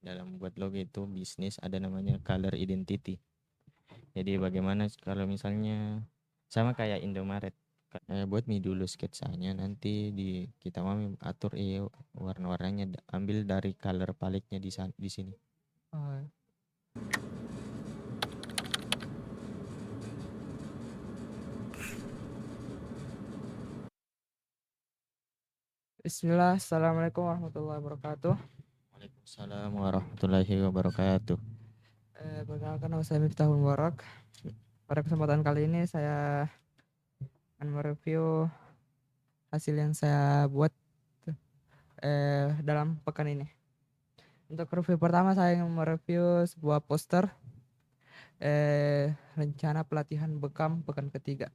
dalam buat logo itu bisnis ada namanya color identity. Jadi bagaimana kalau misalnya sama kayak Indomaret, buat mi dulu sketsanya, nanti kita mau atur warna-warnanya ambil dari color palette-nya di sini. Oh. Bismillah, assalamualaikum warahmatullahi wabarakatuh. Waalaikumsalam warahmatullahi wabarakatuh. Perkenalkan nama saya Miftahul Mubarak. Pada kesempatan kali ini saya akan mereview hasil yang saya buat dalam pekan ini. Untuk review pertama saya ingin mereview sebuah poster rencana pelatihan bekam pekan ketiga.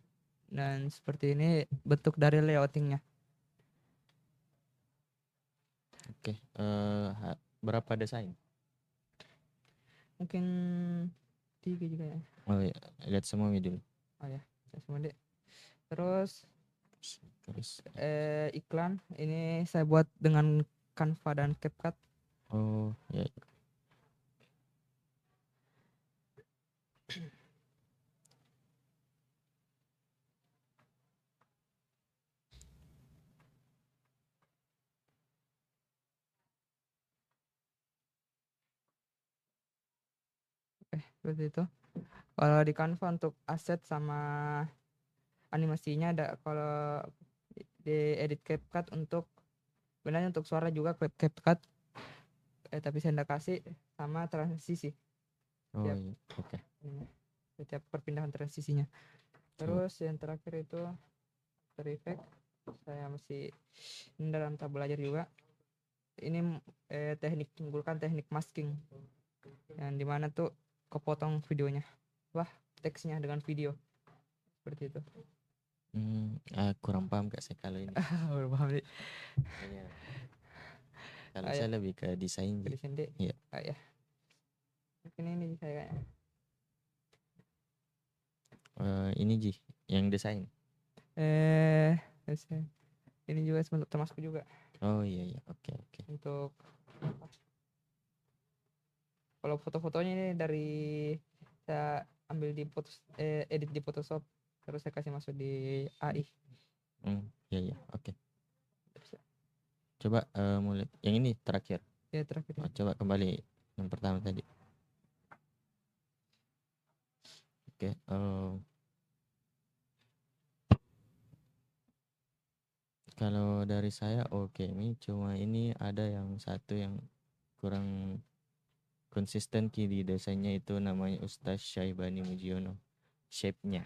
Dan seperti ini bentuk dari layoutingnya. Oke, berapa desain? Mungkin 3 juga ya. Oh ya, lihat semua mi dulu. Oh ya, semua deh. Terus iklan ini saya buat dengan Canva dan CapCut. Oh ya. Seperti itu. Kalau di Canva untuk aset sama animasinya ada. Kalau di edit CapCut untuk sebenarnya untuk suara juga CapCut, tapi saya enggak kasih sama transisi. Oh Siap. iya, oke. Setiap perpindahan transisinya. Terus yang terakhir itu After Effects. Saya masih dalam tahap belajar juga. Ini menggunakan teknik masking yang dimana tuh kepotong videonya, teksnya dengan video seperti itu. Kurang paham Kak saya kalau ini. Baru paham nih. Iya. Kalau saya lebih ke desain. Ke desain deh. Iya. Ya. Mungkin ini saya kayaknya. Ini Ji, yang desain. Desain. Ini juga termasuk juga. Oh iya, oke. Untuk kalau foto-fotonya ini dari saya ambil di edit di Photoshop, terus saya kasih masuk di AI. Iya, oke. Coba mulai yang ini terakhir. Ya terakhir. Coba kembali yang pertama tadi. Oke. Kalau dari saya oke nih, cuma ini ada yang satu yang kurang konsisten di desainnya, itu namanya Ustaz Syaibani Mujiono, shape-nya.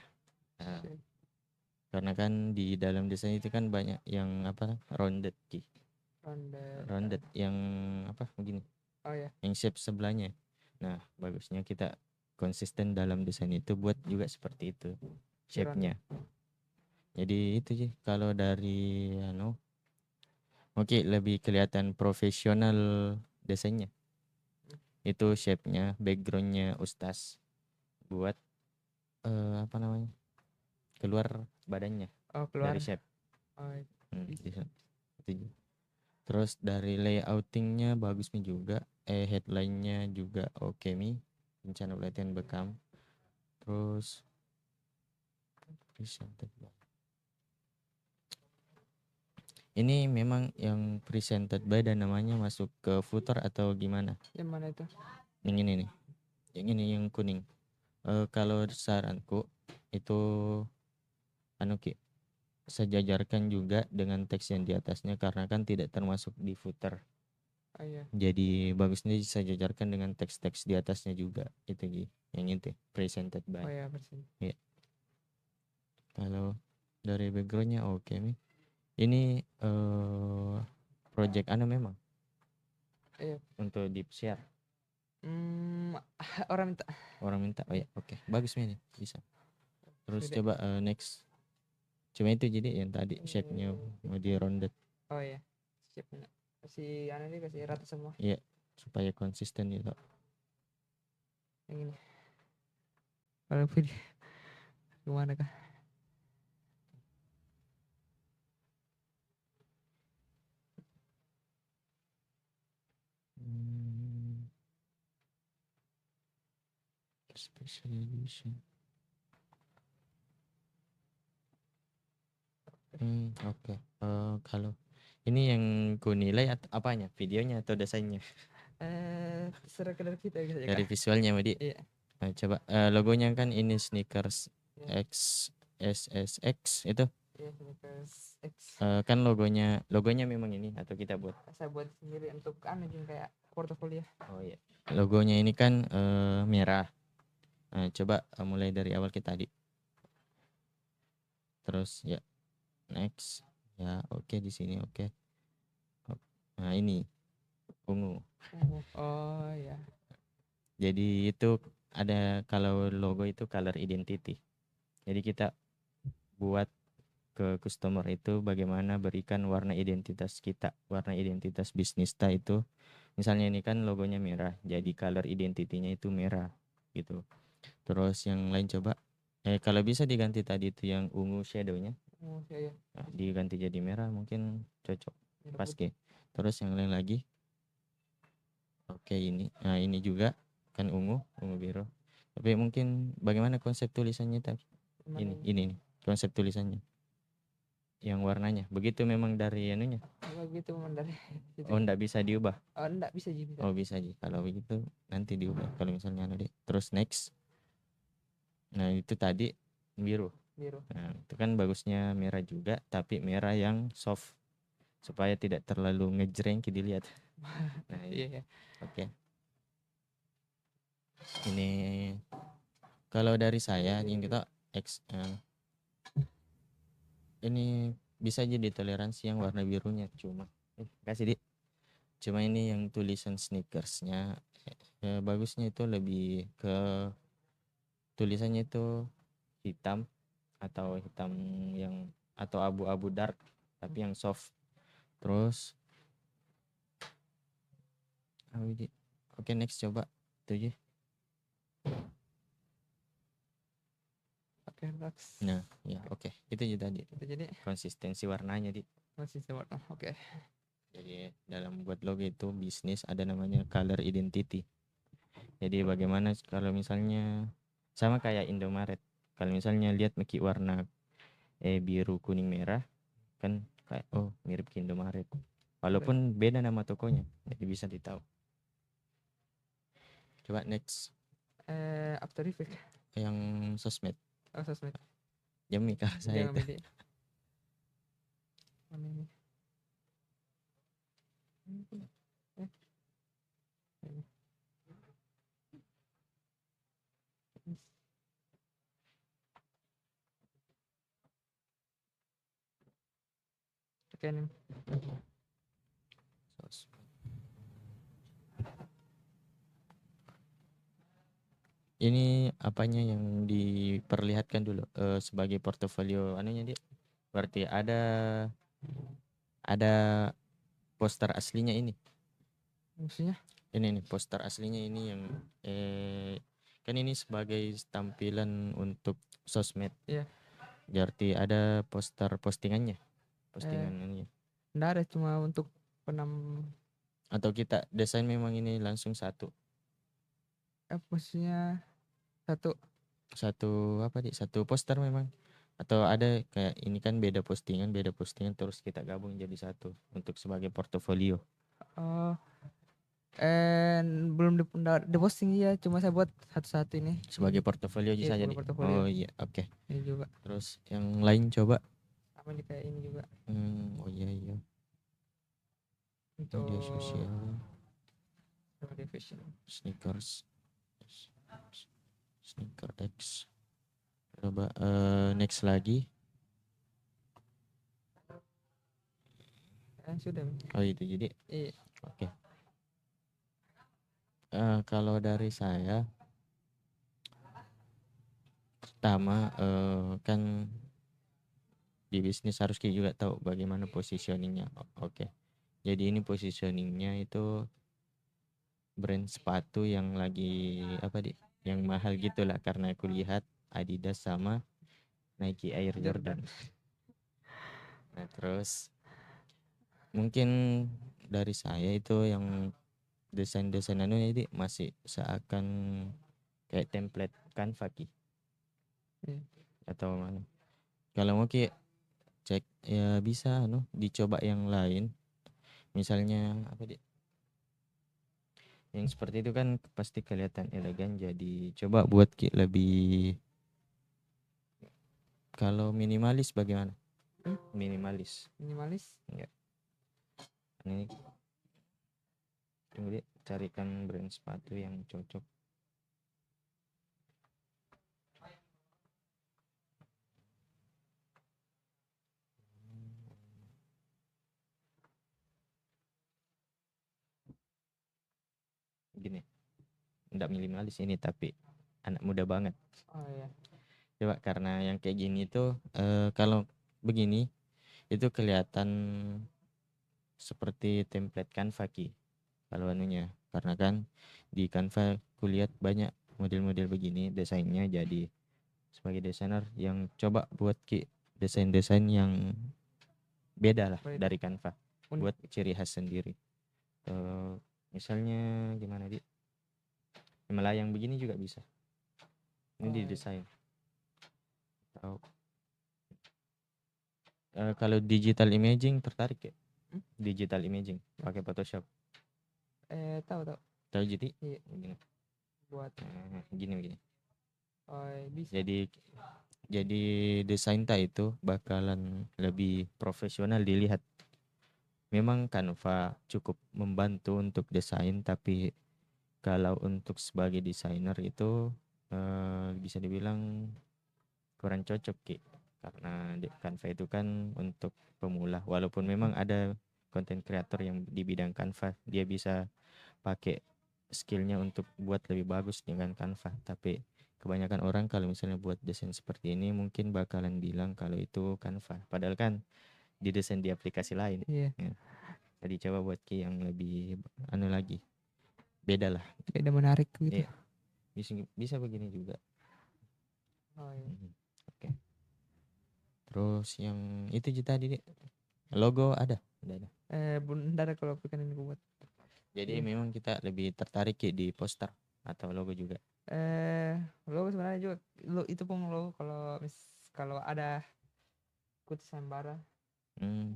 Karena kan di dalam desain itu kan banyak yang rounded yang begini. Oh ya. Yang shape sebelahnya. Nah, bagusnya kita konsisten dalam desain itu buat juga seperti itu shape-nya. Jadi itu sih kalau dari oke, lebih kelihatan profesional desainnya. Itu shape-nya, background-nya Ustaz buat keluar badannya. Keluar dari shape. Bisa. Terus dari layoutingnya bagus nih juga. Headline-nya juga oke nih. Rencana pelatihan bekam. Terus presented. Ini memang yang presented by dan namanya masuk ke footer atau gimana? Yang mana itu? Yang ini nih. Yang ini yang kuning. Kalau saranku itu sejajarkan juga dengan teks yang di atasnya, karena kan tidak termasuk di footer. Iya. Jadi bagusnya disejajarkan dengan teks-teks di atasnya juga. Itu yang itu presented by. Oh ya, present. Iya. Kalau dari backgroundnya oke nih. Ini project memang. Iya. Untuk di share. Orang minta. Oh ya, oke. Bagus nih, bisa. Terus Sudah. coba next. Cuma itu jadi yang tadi shape-nya mau di rounded. Oh ya. Shape-nya. Kasih kasih rata semua. Iya, supaya konsisten gitu. Yang ini. Kalau video gimana kah? Special edition. Oke. Kalau ini yang ku nilai apanya? Videonya atau desainnya? Sekedar kita gitu aja Dari Kak. visualnya, Madi. Iya. Nah, coba logonya kan ini sneakers Iya. X SSX itu. Iya, Sneakers X. Kan logonya memang ini atau kita buat? Saya buat sendiri untuk juga kayak portofolio. Oh iya. Logonya ini kan merah. Nah, coba mulai dari awal kita di. Terus ya next. Ya oke di sini oke. Nah, ini ungu. Oh ya. Jadi itu ada kalau logo itu color identity. Jadi kita buat ke customer itu bagaimana berikan warna identitas kita, warna identitas bisnis kita itu. Misalnya ini kan logonya merah, jadi color identity-nya itu merah gitu. Terus yang lain coba kalau bisa diganti tadi itu yang ungu shadownya. Oh iya. Nah, diganti jadi merah mungkin cocok Merah pas putih. ke. Terus yang lain lagi. Oke ini. Nah, ini juga kan ungu biru. Tapi mungkin bagaimana konsep tulisannya tadi? Mana Ini nih, konsep tulisannya. Yang warnanya. Begitu memang dari anunya. begitu dari situ. Oh, enggak bisa diubah. Oh, enggak bisa bisa. Oh, bisa aja. Kalau begitu nanti diubah. Kalau misalnya anu deh. Terus next. Nah, itu tadi biru. Biru. Nah, itu kan bagusnya merah juga, tapi merah yang soft supaya tidak terlalu ngejreng dilihat. Nah, Iya ya. Oke. Ini kalau dari saya ini kita ini bisa aja ditoleransi yang warna birunya cuma kasih di cuma ini yang tulisan sneakersnya bagusnya itu lebih ke tulisannya itu hitam atau hitam yang atau abu-abu dark tapi yang soft. Terus oke next coba 7. Pakai box. Nah ya oke itu aja tadi Itu jadi konsistensi warnanya di. masih warna. Oke. Jadi dalam buat logo itu bisnis ada namanya color identity. Jadi bagaimana kalau misalnya sama kayak Indomaret. Kalau misalnya lihat meki warna biru kuning merah kan kayak oh mirip ke Indomaret. Walaupun beda nama tokonya, jadi bisa ditahu. Coba next After Effect. yang sosmed. Oh, sosmed. Jami kalau saya Jangan itu. beda. Mana ini? Ini. Oke nih. Sosmed. Ini apanya yang diperlihatkan dulu sebagai portofolio anunya dia. Berarti ada poster aslinya ini. Maksudnya? Ini nih poster aslinya ini yang kan ini sebagai tampilan untuk sosmed. Iya. Berarti ada poster postingannya. Postingannya. Enggak ada, cuma untuk penam. Atau kita desain memang ini langsung satu Maksudnya satu poster memang. Atau ada kayak ini kan beda postingan terus kita gabung jadi satu untuk sebagai portofolio. Oh. Belum di posting ya, cuma saya buat satu-satu ini. Sebagai portofolio Iya, saja sebagai nih. portofolio. Oh iya, oke. Ini juga. Terus yang lain coba. Sama di kayak ini juga. Oh iya. Untuk Media sosial. media fashion. Sneaker X. Coba next lagi. Sudah. Oh itu jadi. Iya. Oke. Kalau dari saya pertama kan di bisnis harus kita juga tahu bagaimana positioningnya. Oke. Jadi ini positioningnya itu brand sepatu yang lagi yang mahal gitulah karena aku lihat Adidas sama Nike Air Jordan. Nah terus mungkin dari saya itu yang desain-desain jadi masih seakan kayak template Canva Ki. Iya. Atau mana? Kalau mau Ki cek ya bisa dicoba yang lain. Misalnya apa dia? Yang seperti itu kan pasti kelihatan elegan, jadi coba buat Ki lebih. Kalau minimalis bagaimana? Minimalis. Minimalis. Ini tunggu deh, carikan brand sepatu yang cocok. Gini, enggak minimalis ini tapi anak muda banget. Oh iya. Coba karena yang kayak gini tuh kalau begini itu kelihatan seperti template Canva Ki. Kalau anunya, karena kan di Canva kulihat banyak model-model begini desainnya, jadi sebagai desainer yang coba buat Ki desain-desain yang beda lah Beda. dari Canva, Unik. buat ciri khas sendiri. Misalnya gimana di melayang begini juga bisa. Ini Oh, iya. didesain. Atau kalau digital imaging tertarik ya? Digital imaging pakai Photoshop. Tahu. Tahu jadi? Iya. Begini. Buat Gini. oh iya, bisa. Jadi desain itu bakalan lebih profesional dilihat. Memang Canva cukup membantu untuk desain, tapi kalau untuk sebagai desainer itu bisa dibilang kurang cocok Ki. Karena Canva itu kan untuk pemula. Walaupun memang ada konten kreator yang di bidang Canva, dia bisa pakai skillnya untuk buat lebih bagus dengan Canva. Tapi kebanyakan orang kalau misalnya buat desain seperti ini mungkin bakalan bilang kalau itu Canva. Padahal kan didesain di aplikasi lain. Iya. Ya. Jadi coba buat Ki yang lebih lagi. Beda lah. Beda, menarik gitu. Iya. Bisa begini juga. Oh iya. Oke. Terus yang itu tadi deh. Logo ada. Udah ada. Bentar kalau bukan ini buat. Jadi Iya. memang kita lebih tertarik Ki di poster atau logo juga. Logo sebenarnya juga itu pun logo kalau ada ikut sayembara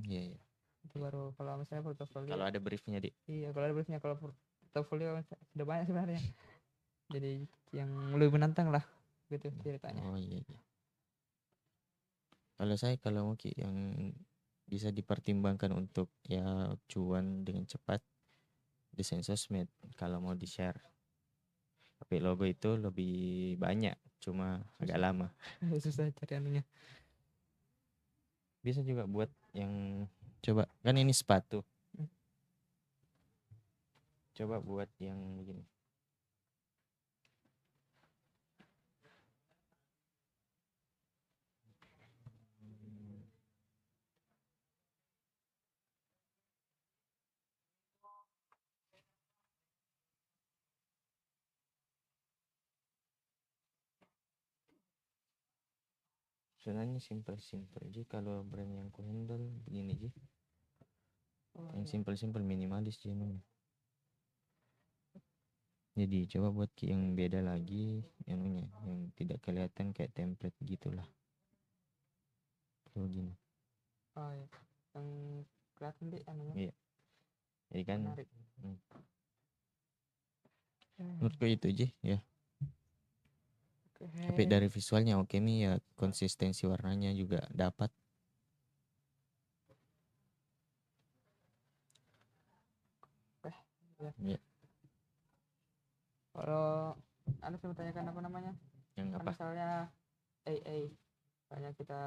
Iya. itu baru. Kalau misalnya portofolio, Kalau ada briefnya di. iya kalau ada briefnya. Kalau portofolio sudah banyak sebenarnya, jadi yang lebih menantang lah gitu ceritanya. Oh iya. Kalau mau Ki yang bisa dipertimbangkan untuk ya cuan dengan cepat, desain sosmed kalau mau di share. Tapi logo itu lebih banyak, cuma agak lama. Susah cari anunya. Bisa juga buat yang coba kan ini sepatu. Coba buat yang begini. Sebenarnya simple aja kalau brand yang ku handle begini aja. Yang simple minimalis aja namanya. Jadi coba buat yang beda lagi yang tidak kelihatan kayak template gitulah. Tuh gini. Oh iya. Yang kelihatan deh anunya. Iya. Jadi kan menarik. menurutku itu aja ya. Tapi Oke. dari visualnya oke nih ya, konsistensi warnanya juga dapat. Ya. Iya. Kalau anda saya bertanyakan apa namanya? Yang Kan apa? misalnya AA, misalnya kita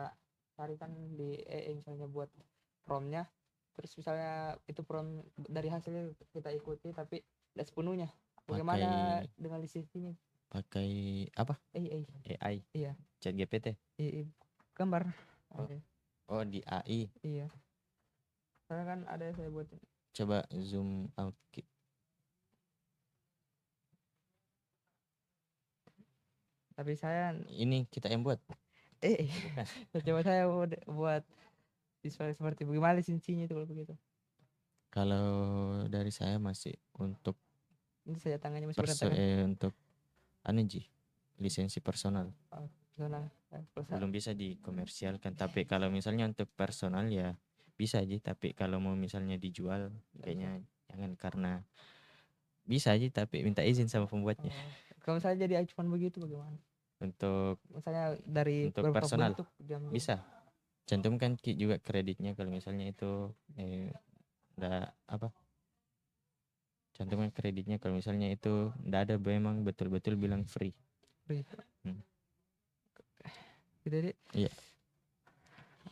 carikan di AA misalnya buat promnya, terus misalnya itu prom dari hasilnya kita ikuti tapi tidak sepenuhnya. Bagaimana dengan lisensinya? Pakai apa? AA. AI. Iya. Chat GPT. AA gambar. Oh di AI. Iya. Soalnya kan ada yang saya buat. Coba zoom out. Tapi saya Ini kita yang buat. Bukan. coba saya buat visual seperti bagaimana lisensinya itu kalau begitu. Kalau dari saya masih untuk Ini saya tangannya masih berantakan. untuk anu Ji, lisensi personal. Personal. Belum bisa dikomersialkan. Tapi kalau misalnya untuk personal ya bisa aja. Tapi kalau mau misalnya dijual kayaknya jangan, karena bisa aja tapi minta izin sama pembuatnya. Kalau misalnya jadi cuma begitu bagaimana? Untuk Misalnya dari Untuk beberapa personal bentuk diambil. bisa. Cantumkan juga kreditnya kalau misalnya itu enggak apa? Cantumkan kreditnya kalau misalnya itu enggak ada, memang betul-betul bilang free. Free. Hmm. Gitu deh. Iya.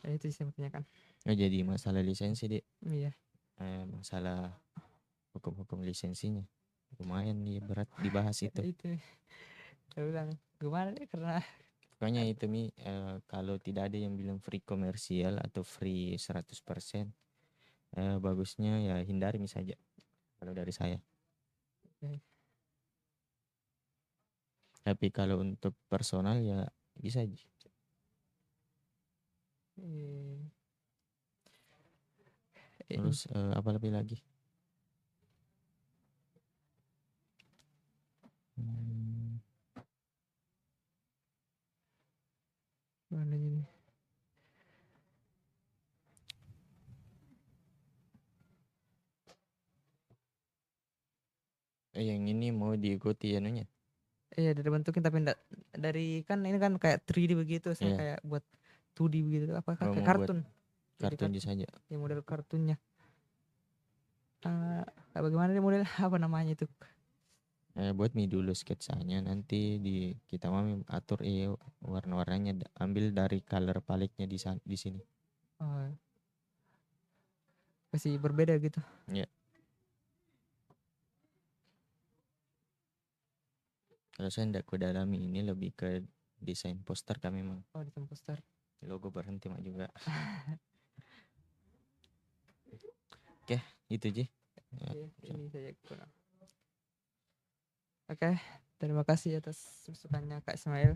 Itu sih yang tanyakan. Oh, jadi masalah lisensi, Dik. Iya. Masalah hukum-hukum lisensinya lumayan nih berat dibahas itu. Itu. Saya bilang gimana deh, karena Pokoknya itu kalau tidak ada yang bilang free komersial atau free 100%, bagusnya ya hindari saja kalau dari saya. Oke. Tapi kalau untuk personal ya bisa aja. Terus apa lebih lagi? Mana ini? Yang ini mau diikuti anunya. Iya, dari bentuknya tapi enggak dari, kan ini kan kayak 3D begitu, saya Iya. kayak buat 2D begitu. Apakah Oh, kayak mau buat kartun? Jadi kartun saja. Ya model kartunnya. Bagaimana nih model apa namanya itu? Buat mi dulu sketsanya, nanti kita mau atur warna-warnanya, ambil dari color palette-nya di sini. Oh, masih berbeda gitu. Ya. Kalau saya tidak kudalami, ini lebih ke desain poster kami memang. Oh, desain poster. Logo berhenti mak juga. Oke, itu aja. Ini saja kurang. Oke, terima kasih atas masukannya Kak Ismail.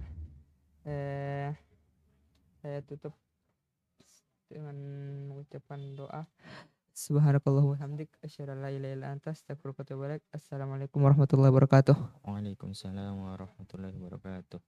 Saya tutup dengan mengucapkan doa. Subhanakallahumma hamdik asyhadu an la ilaha illa anta astaghfiruka wa atubu ilaik. Assalamualaikum warahmatullahi wabarakatuh. Waalaikumsalam warahmatullahi wabarakatuh.